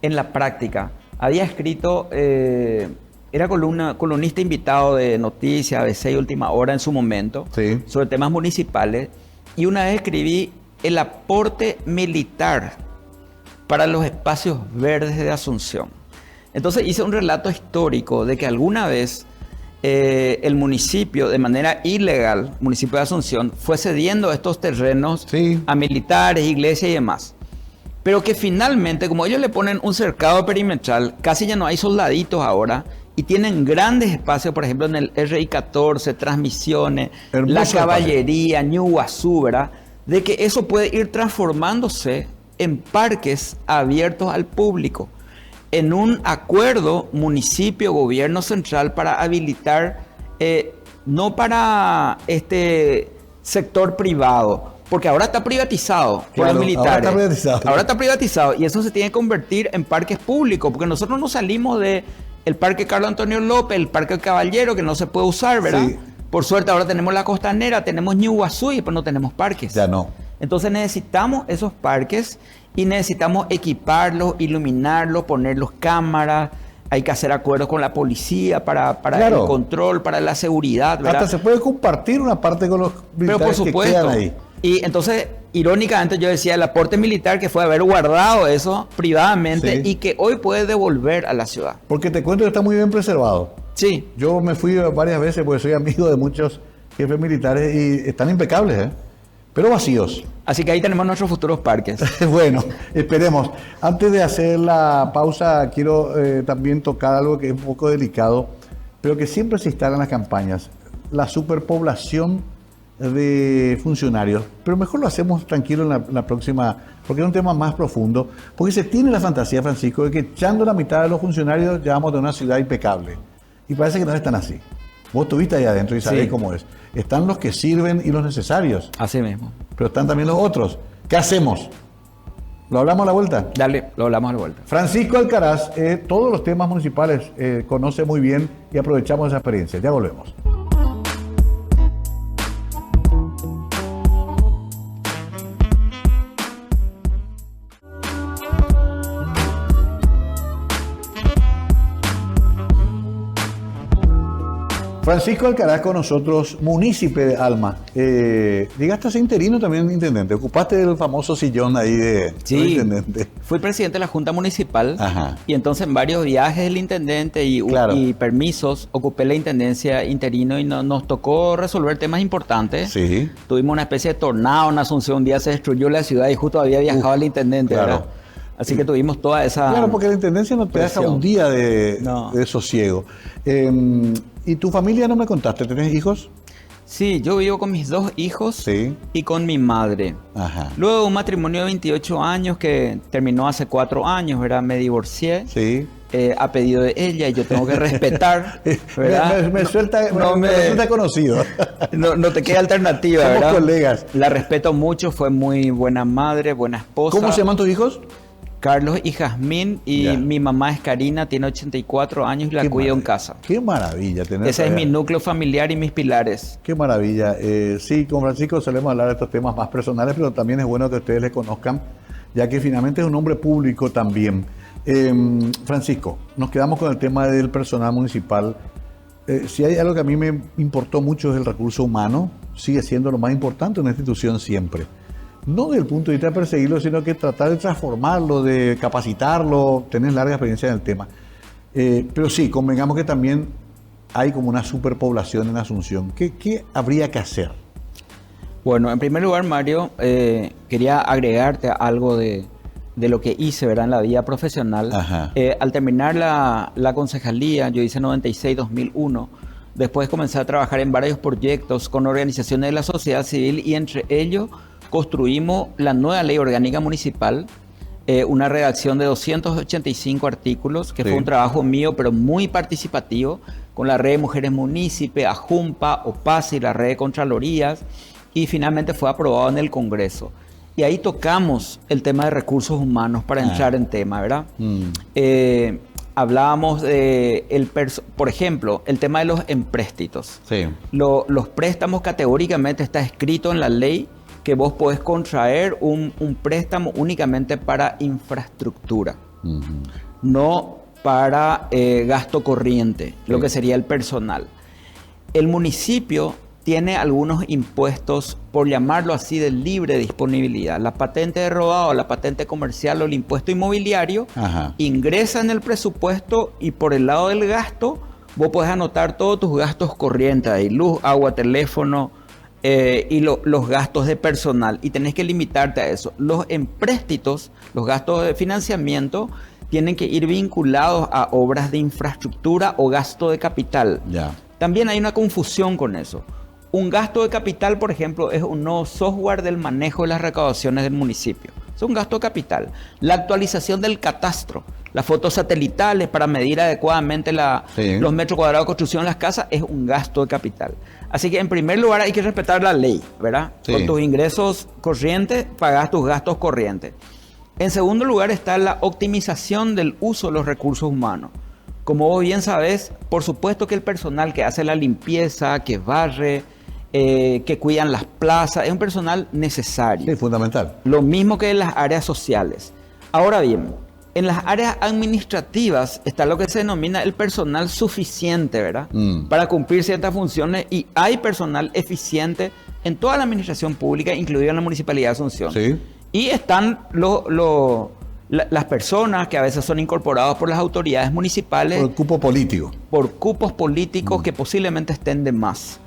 S3: en la práctica. Había escrito, era columnista invitado de Noticias, ABC y Última Hora en su momento,
S1: Sí.
S3: sobre temas municipales, y una vez escribí el aporte militar para los espacios verdes de Asunción. Entonces hice un relato histórico de que alguna vez el municipio, de manera ilegal, municipio de Asunción, fue cediendo estos terrenos a militares, iglesias y demás. Pero que finalmente, como ellos le ponen un cercado perimetral, casi ya no hay soldaditos ahora, y tienen grandes espacios, por ejemplo, en el RI-14, Transmisiones,
S1: Hermoso
S3: la Caballería, Ñuguazú, ¿verdad? De que eso puede ir transformándose en parques abiertos al público, en un acuerdo municipio-gobierno central para habilitar, no para este sector privado, porque ahora está privatizado por los militares. Ahora está privatizado y eso se tiene que convertir en parques públicos, porque nosotros no salimos de el Parque Carlos Antonio López, el Parque Caballero, que no se puede usar, ¿verdad? Sí. Por suerte ahora tenemos la Costanera, tenemos Ñuguazú y después no tenemos parques.
S1: Ya no.
S3: Entonces necesitamos esos parques y necesitamos equiparlos, iluminarlos, ponerlos cámaras. Hay que hacer acuerdos con la policía para el control, para la seguridad, ¿verdad?
S1: Hasta se puede compartir una parte con los militares.
S3: Pero por supuesto,
S1: que quedan ahí.
S3: Y entonces, irónicamente, yo decía el aporte militar que fue haber guardado eso privadamente y que hoy puede devolver a la ciudad.
S1: Porque te cuento que está muy bien preservado.
S3: Sí.
S1: Yo me fui varias veces porque soy amigo de muchos jefes militares y están impecables, pero vacíos.
S3: Así que ahí tenemos nuestros futuros parques.
S1: Bueno, esperemos. Antes de hacer la pausa, quiero también tocar algo que es un poco delicado, pero que siempre se instala en las campañas. La superpoblación de funcionarios. Pero mejor lo hacemos tranquilo en la próxima, porque es un tema más profundo. Porque se tiene la fantasía, Francisco, de que echando la mitad de los funcionarios ya vamos de una ciudad impecable. Y parece que no están así. Vos estuviste ahí adentro y sabés cómo es. Están los que sirven y los necesarios.
S3: Así mismo.
S1: Pero están también los otros. ¿Qué hacemos? ¿Lo hablamos a la vuelta?
S3: Dale, lo hablamos a la vuelta.
S1: Francisco Alcaraz, todos los temas municipales conoce muy bien y aprovechamos esa experiencia. Ya volvemos. Francisco Alcaraz con nosotros, munícipe de Alma. Llegaste a ser interino también, intendente. Ocupaste el famoso sillón ahí de intendente.
S3: Fui presidente de la Junta Municipal. Ajá. Y entonces en varios viajes del intendente y permisos ocupé la intendencia interino y nos tocó resolver temas importantes. Sí. Tuvimos una especie de tornado en Asunción. Un día se destruyó la ciudad y justo había viajado el intendente. ¿Verdad? Así que tuvimos toda esa...
S1: Claro, porque la intendencia no te deja un día de sosiego. ¿Y tu familia no me contaste? ¿Tenés hijos?
S3: Sí, yo vivo con mis 2 hijos y con mi madre. Ajá. Luego de un matrimonio de 28 años que terminó hace 4 años, ¿verdad? Me divorcié. Sí. A pedido de ella y yo tengo que respetar, ¿verdad?
S1: me resulta conocido.
S3: No te queda alternativa,
S1: Somos
S3: ¿verdad?
S1: Colegas.
S3: La respeto mucho, fue muy buena madre, buena esposa.
S1: ¿Cómo se llaman tus hijos?
S3: Carlos y Jazmín, y mi mamá es Karina, tiene 84 años y la cuido en casa.
S1: Qué maravilla tener.
S3: Ese es mi núcleo familiar y mis pilares.
S1: Qué maravilla. Sí, con Francisco solemos hablar de estos temas más personales, pero también es bueno que ustedes le conozcan, ya que finalmente es un hombre público también. Francisco, nos quedamos con el tema del personal municipal. Si hay algo que a mí me importó mucho es el recurso humano, sigue siendo lo más importante en una institución siempre. No desde el punto de vista de perseguirlo, sino que tratar de transformarlo, de capacitarlo. Tenés larga experiencia en el tema. Pero sí, convengamos que también hay como una superpoblación en Asunción. ¿Qué habría que hacer?
S3: Bueno, en primer lugar, Mario, quería agregarte algo de lo que hice, ¿verdad? En la vida profesional. Al terminar la concejalía, yo hice 96-2001. Después comencé a trabajar en varios proyectos con organizaciones de la sociedad civil y entre ellos construimos la nueva ley orgánica municipal, una redacción de 285 artículos, que fue un trabajo mío, pero muy participativo, con la red de mujeres munícipes, AJUMPA, OPASI y la red de Contralorías, y finalmente fue aprobado en el Congreso. Y ahí tocamos el tema de recursos humanos para entrar en tema, ¿verdad? Hablábamos de, por ejemplo, el tema de los empréstitos. Sí. Los préstamos categóricamente está escrito en la ley que vos podés contraer un préstamo únicamente para infraestructura, no para gasto corriente, lo que sería el personal. El municipio tiene algunos impuestos, por llamarlo así, de libre disponibilidad. La patente de rodado, la patente comercial o el impuesto inmobiliario ingresa en el presupuesto y por el lado del gasto vos podés anotar todos tus gastos corrientes ahí, luz, agua, teléfono y los gastos de personal, y tenés que limitarte a eso. Los empréstitos, los gastos de financiamiento, tienen que ir vinculados a obras de infraestructura o gasto de capital.
S1: Ya.
S3: También hay una confusión con eso. Un gasto de capital, por ejemplo, es un nuevo software del manejo de las recaudaciones del municipio. Es un gasto de capital. La actualización del catastro, las fotos satelitales para medir adecuadamente los metros cuadrados de construcción de las casas, es un gasto de capital. Así que en primer lugar hay que respetar la ley, ¿verdad?
S1: Sí.
S3: Con tus ingresos corrientes, pagás tus gastos corrientes. En segundo lugar está la optimización del uso de los recursos humanos. Como vos bien sabés, por supuesto que el personal que hace la limpieza, que barre, que cuidan las plazas, es un personal necesario.
S1: Sí, fundamental.
S3: Lo mismo que en las áreas sociales. Ahora bien, en las áreas administrativas está lo que se denomina el personal suficiente, ¿verdad? Para cumplir ciertas funciones, y hay personal eficiente en toda la administración pública, incluida en la Municipalidad de Asunción.
S1: Sí.
S3: Y están las personas que a veces son incorporadas por las autoridades municipales
S1: Por cupo político.
S3: por cupos políticos que posiblemente estén de más.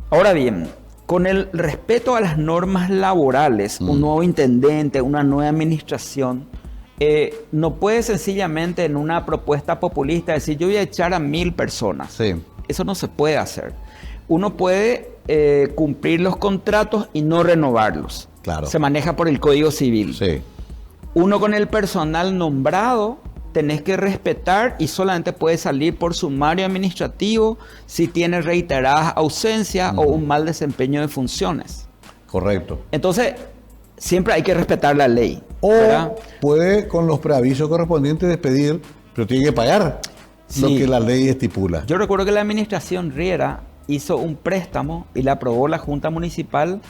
S3: Ahora bien, con el respeto a las normas laborales, un nuevo intendente, una nueva administración, no puede sencillamente en una propuesta populista decir yo voy a echar a 1000 personas.
S1: Sí.
S3: Eso no se puede hacer. Uno puede cumplir los contratos y no renovarlos.
S1: Claro.
S3: Se maneja por el Código Civil.
S1: Sí.
S3: Uno con el personal nombrado tenés que respetar y solamente puede salir por sumario administrativo si tiene reiteradas ausencias o un mal desempeño de funciones.
S1: Correcto.
S3: Entonces, siempre hay que respetar la ley.
S1: O
S3: ¿verdad?
S1: puede con los preavisos correspondientes despedir, pero tiene que pagar lo
S3: Sí.
S1: que la ley estipula.
S3: Yo recuerdo que la administración Riera hizo un préstamo y la aprobó la Junta Municipal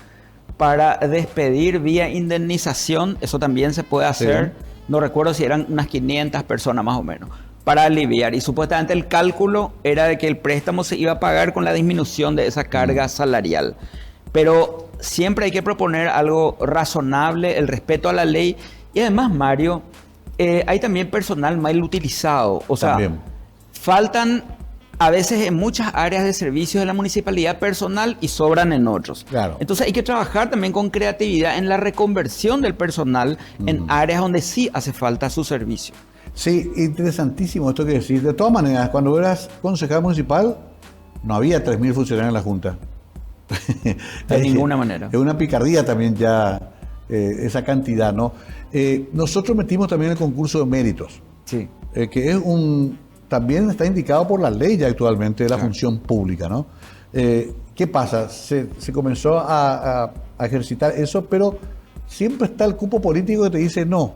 S3: para despedir vía indemnización. Eso también se puede hacer.
S1: Sí.
S3: No recuerdo si eran unas 500 personas más o menos, para aliviar. Y supuestamente el cálculo era de que el préstamo se iba a pagar con la disminución de esa carga salarial. Pero siempre hay que proponer algo razonable, el respeto a la ley. Y además, Mario, hay también personal mal utilizado. O sea,
S1: También.
S3: faltan a veces en muchas áreas de servicios de la municipalidad personal y sobran en otros.
S1: Claro.
S3: Entonces hay que trabajar también con creatividad en la reconversión del personal en áreas donde sí hace falta su servicio.
S1: Sí, interesantísimo esto que decís. De todas maneras, cuando eras concejal municipal, no había 3.000 funcionarios en la Junta.
S3: De ninguna manera.
S1: Es una picardía también ya esa cantidad, ¿no? Nosotros metimos también el concurso de méritos,
S3: Sí.
S1: que es también está indicado por la ley ya actualmente de la
S3: Claro.
S1: función pública, ¿no? ¿Qué pasa? Se comenzó a ejercitar eso, pero siempre está el cupo político que te dice, no,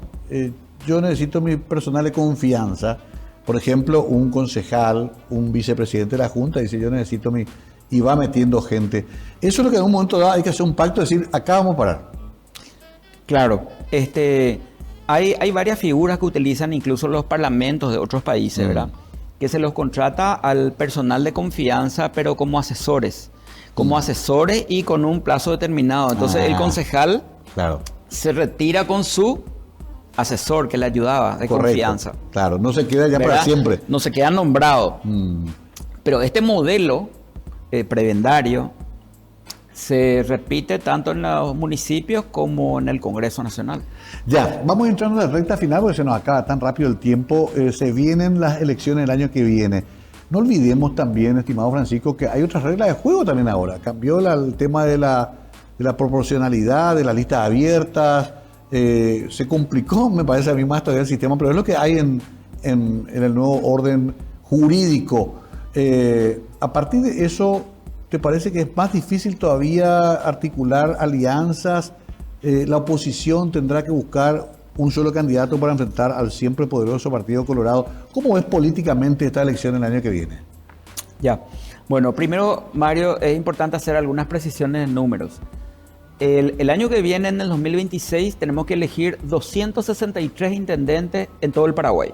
S1: yo necesito mi personal de confianza. Por ejemplo, un concejal, un vicepresidente de la Junta dice, yo necesito y va metiendo gente. Eso es lo que en un momento dado hay que hacer un pacto, decir, acá vamos a parar.
S3: Claro, hay varias figuras que utilizan incluso los parlamentos de otros países, ¿verdad? Que se los contrata al personal de confianza, pero como asesores. Como asesores y con un plazo determinado. Entonces el concejal
S1: Claro.
S3: se retira con su asesor que le ayudaba de
S1: Correcto.
S3: confianza.
S1: Claro, no se queda ya
S3: ¿verdad?
S1: para siempre.
S3: No se queda nombrado. Pero este modelo prebendario se repite tanto en los municipios como en el Congreso Nacional.
S1: Ya, vamos entrando en la recta final porque se nos acaba tan rápido el tiempo. Se vienen las elecciones el año que viene. No olvidemos también, estimado Francisco, que hay otras reglas de juego también ahora. Cambió el tema de la proporcionalidad, de las listas abiertas. Se complicó, me parece a mí más todavía el sistema, pero es lo que hay en el nuevo orden jurídico. A partir de eso, ¿te parece que es más difícil todavía articular alianzas? La oposición tendrá que buscar un solo candidato para enfrentar al siempre poderoso Partido Colorado. ¿Cómo ves políticamente esta elección el año que viene?
S3: Ya. Bueno, primero, Mario, es importante hacer algunas precisiones en números. El año que viene, en el 2026, tenemos que elegir 263 intendentes en todo el Paraguay.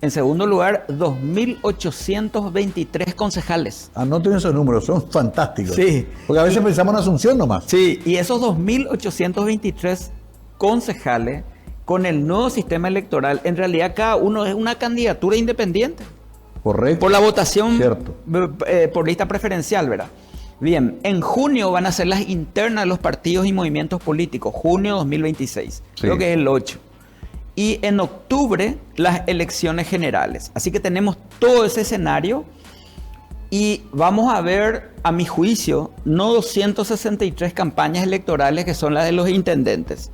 S3: En segundo lugar, 2.823 concejales.
S1: Anoten esos números, son fantásticos.
S3: Sí.
S1: Porque a veces pensamos en Asunción nomás.
S3: Sí, y esos 2.823 concejales, con el nuevo sistema electoral, en realidad cada uno es una candidatura independiente.
S1: Correcto.
S3: Por la votación,
S1: Cierto.
S3: por lista preferencial, ¿verdad? Bien, en junio van a ser las internas de los partidos y movimientos políticos, junio 2026,
S1: Sí.
S3: creo que es el 8. Y en octubre las elecciones generales. Así que tenemos todo ese escenario y vamos a ver, a mi juicio, no 263 campañas electorales que son las de los intendentes,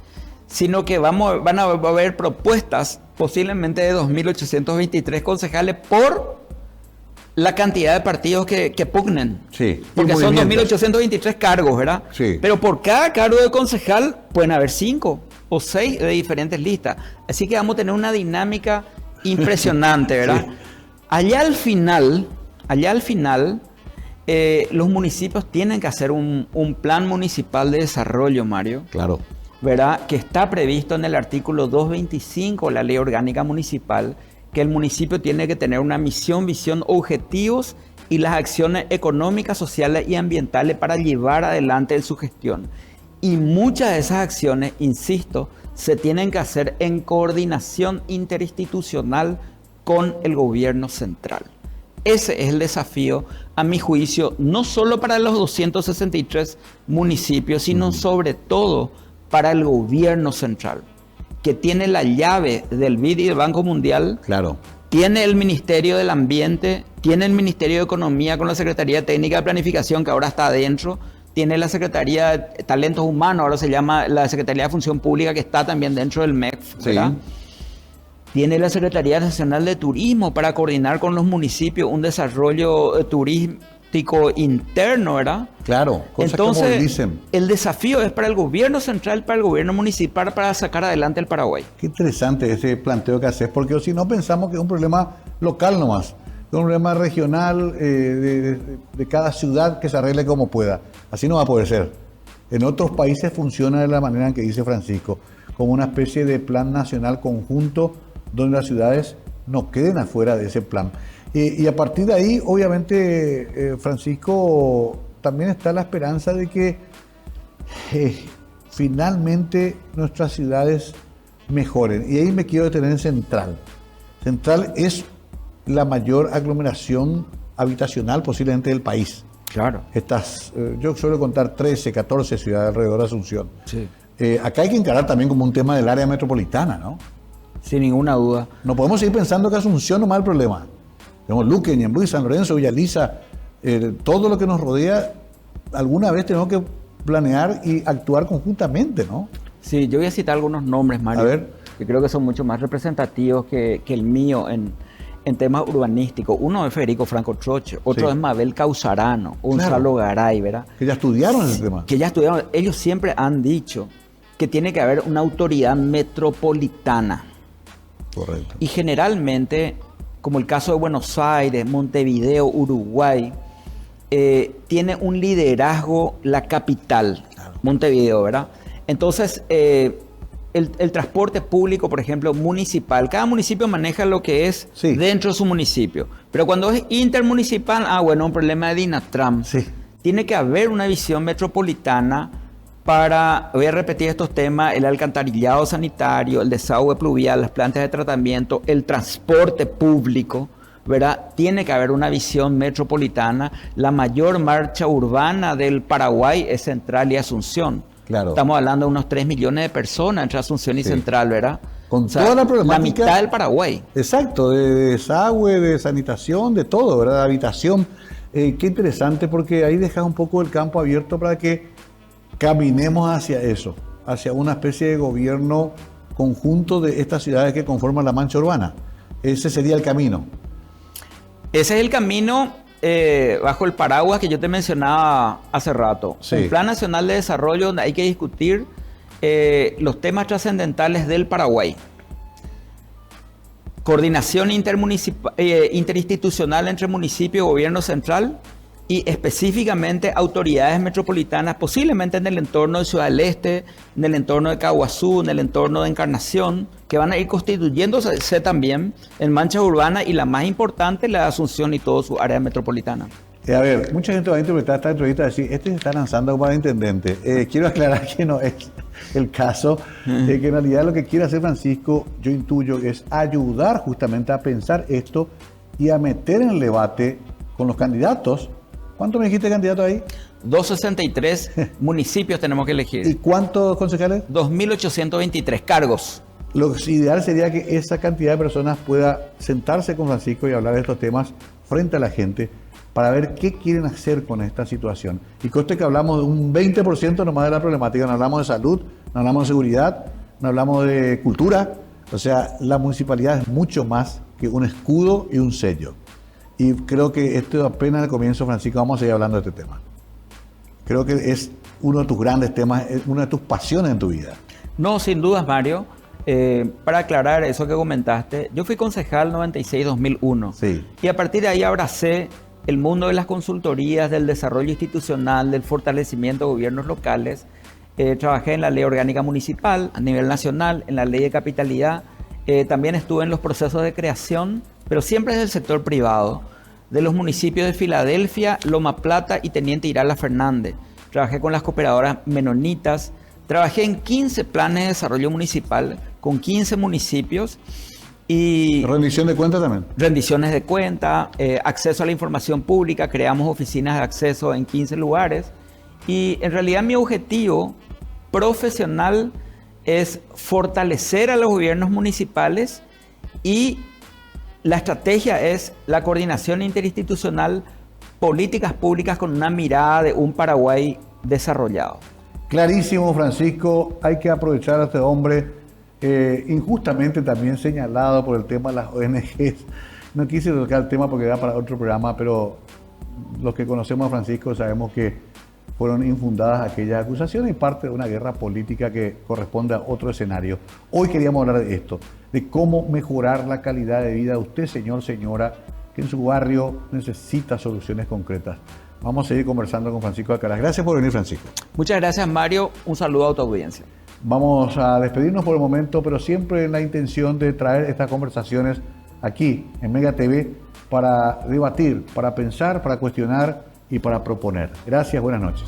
S3: sino que van a haber propuestas posiblemente de 2.823 concejales por la cantidad de partidos que pugnen.
S1: Sí.
S3: Porque
S1: Y
S3: son
S1: movimientos.
S3: 2.823 cargos, ¿verdad?
S1: Sí.
S3: Pero por cada cargo de concejal pueden haber 5 o 6 de diferentes listas. Así que vamos a tener una dinámica impresionante, ¿verdad?
S1: Sí.
S3: Allá al final, los municipios tienen que hacer un plan municipal de desarrollo, Mario,
S1: Claro.
S3: ¿verdad? Que está previsto en el artículo 225 de la Ley Orgánica Municipal, que el municipio tiene que tener una misión, visión, objetivos y las acciones económicas, sociales y ambientales para llevar adelante su gestión. Y muchas de esas acciones, insisto, se tienen que hacer en coordinación interinstitucional con el gobierno central. Ese es el desafío, a mi juicio, no solo para los 263 municipios, sino sobre todo para el gobierno central, que tiene la llave del BID y del Banco Mundial,
S1: Claro.
S3: tiene el Ministerio del Ambiente, tiene el Ministerio de Economía con la Secretaría Técnica de Planificación, que ahora está adentro, tiene la Secretaría de Talentos Humanos, ahora se llama la Secretaría de Función Pública, que está también dentro del MEF, ¿verdad?
S1: Sí.
S3: Tiene la Secretaría Nacional de Turismo para coordinar con los municipios un desarrollo turístico interno, ¿verdad?
S1: Claro. Cosas que
S3: Entonces,
S1: movilicen.
S3: el desafío es para el gobierno central, para el gobierno municipal, para sacar adelante el Paraguay.
S1: Qué interesante ese planteo que haces, porque si no pensamos que es un problema local nomás, es un problema regional de cada ciudad que se arregle como pueda. Así no va a poder ser. En otros países funciona de la manera en que dice Francisco, como una especie de plan nacional conjunto donde las ciudades no queden afuera de ese plan. Y a partir de ahí, obviamente, Francisco, también está la esperanza de que finalmente nuestras ciudades mejoren. Y ahí me quiero detener en Central. Central es la mayor aglomeración habitacional posiblemente del país.
S3: Claro.
S1: Yo suelo contar 13, 14 ciudades alrededor de Asunción.
S3: Sí.
S1: Acá hay que encarar también como un tema del área metropolitana, ¿no?
S3: Sin ninguna duda.
S1: No podemos seguir pensando que Asunción no es el problema. Tenemos Luque, Ñemby, San Lorenzo, Villa Elisa, todo lo que nos rodea, alguna vez tenemos que planear y actuar conjuntamente, ¿no?
S3: Sí, yo voy a citar algunos nombres, Mario,
S1: A ver.
S3: que creo que son mucho más representativos que el mío en temas urbanísticos. Uno es Federico Franco Troche, otro
S1: Sí.
S3: es Mabel Causarano, Gonzalo Garay, ¿verdad?
S1: Que ya estudiaron ese tema.
S3: Que ya estudiaron. Ellos siempre han dicho que tiene que haber una autoridad metropolitana.
S1: Correcto.
S3: Y generalmente, como el caso de Buenos Aires, Montevideo, Uruguay, tiene un liderazgo la capital, Montevideo, ¿verdad? Entonces, el transporte público, por ejemplo, municipal, cada municipio maneja lo que es
S1: Sí.
S3: dentro de su municipio. Pero cuando es intermunicipal, bueno, un problema de Dinatram.
S1: Sí.
S3: Tiene que haber una visión metropolitana para, voy a repetir estos temas, el alcantarillado sanitario, el desagüe pluvial, las plantas de tratamiento, el transporte público, ¿verdad? Tiene que haber una visión metropolitana. La mayor marcha urbana del Paraguay es Central y Asunción.
S1: Claro.
S3: Estamos hablando de unos 3 millones de personas entre Asunción y
S1: Sí.
S3: Central, ¿verdad?
S1: Con toda la problemática.
S3: La mitad del Paraguay.
S1: Exacto, de desagüe, de sanitación, de todo, ¿verdad? De habitación. Qué interesante, porque ahí dejas un poco el campo abierto para que caminemos hacia eso, hacia una especie de gobierno conjunto de estas ciudades que conforman la mancha urbana. Ese sería el camino.
S3: Ese es el camino bajo el paraguas que yo te mencionaba hace rato.
S1: Sí.
S3: Un plan nacional de desarrollo donde hay que discutir los temas trascendentales del Paraguay. Coordinación interinstitucional entre municipio y gobierno central y específicamente autoridades metropolitanas, posiblemente en el entorno de Ciudad del Este, en el entorno de Caguazú, en el entorno de Encarnación, que van a ir constituyéndose también en manchas urbanas y la más importante, la de Asunción y toda su área metropolitana.
S1: A ver, mucha gente va a interpretar esta entrevista y decir, este se está lanzando para intendente. Quiero aclarar que no es el caso, que en realidad lo que quiere hacer Francisco, yo intuyo, es ayudar justamente a pensar esto y a meter en el debate con los candidatos. ¿Cuánto me dijiste candidato ahí?
S3: 263 municipios tenemos que elegir.
S1: ¿Y cuántos concejales?
S3: 2.823 cargos.
S1: Lo ideal sería que esa cantidad de personas pueda sentarse con Francisco y hablar de estos temas frente a la gente para ver qué quieren hacer con esta situación. Y conste que hablamos de un 20% nomás de la problemática, no hablamos de salud, no hablamos de seguridad, no hablamos de cultura. O sea, la municipalidad es mucho más que un escudo y un sello. Y creo que esto es apenas el comienzo, Francisco, vamos a seguir hablando de este tema. Creo que es uno de tus grandes temas, es una de tus pasiones en tu vida.
S3: No, sin dudas, Mario. Para aclarar eso que comentaste, yo fui concejal 96-2001.
S1: Sí.
S3: Y a partir de ahí abracé el mundo de las consultorías, del desarrollo institucional, del fortalecimiento de gobiernos locales. Trabajé en la ley orgánica municipal a nivel nacional, en la ley de capitalidad. También estuve en los procesos de creación, pero siempre desde el sector privado, de los municipios de Filadelfia, Loma Plata y Teniente Irala Fernández. Trabajé con las cooperadoras menonitas. Trabajé en 15 planes de desarrollo municipal con 15 municipios. Y
S1: ¿Rendición de cuentas también?
S3: Rendiciones de cuenta, acceso a la información pública, creamos oficinas de acceso en 15 lugares. Y en realidad mi objetivo profesional es fortalecer a los gobiernos municipales y la estrategia es la coordinación interinstitucional, políticas públicas con una mirada de un Paraguay desarrollado.
S1: Clarísimo, Francisco. Hay que aprovechar a este hombre injustamente también señalado por el tema de las ONGs. No quise tocar el tema porque era para otro programa, pero los que conocemos a Francisco sabemos que fueron infundadas aquellas acusaciones y parte de una guerra política que corresponde a otro escenario. Hoy queríamos hablar de esto, de cómo mejorar la calidad de vida de usted, señor, señora, que en su barrio necesita soluciones concretas. Vamos a seguir conversando con Francisco Alcaraz. Gracias por venir, Francisco.
S3: Muchas gracias, Mario. Un saludo a tu audiencia.
S1: Vamos a despedirnos por el momento, pero siempre en la intención de traer estas conversaciones aquí en Mega TV para debatir, para pensar, para cuestionar y para proponer. Gracias, buenas noches.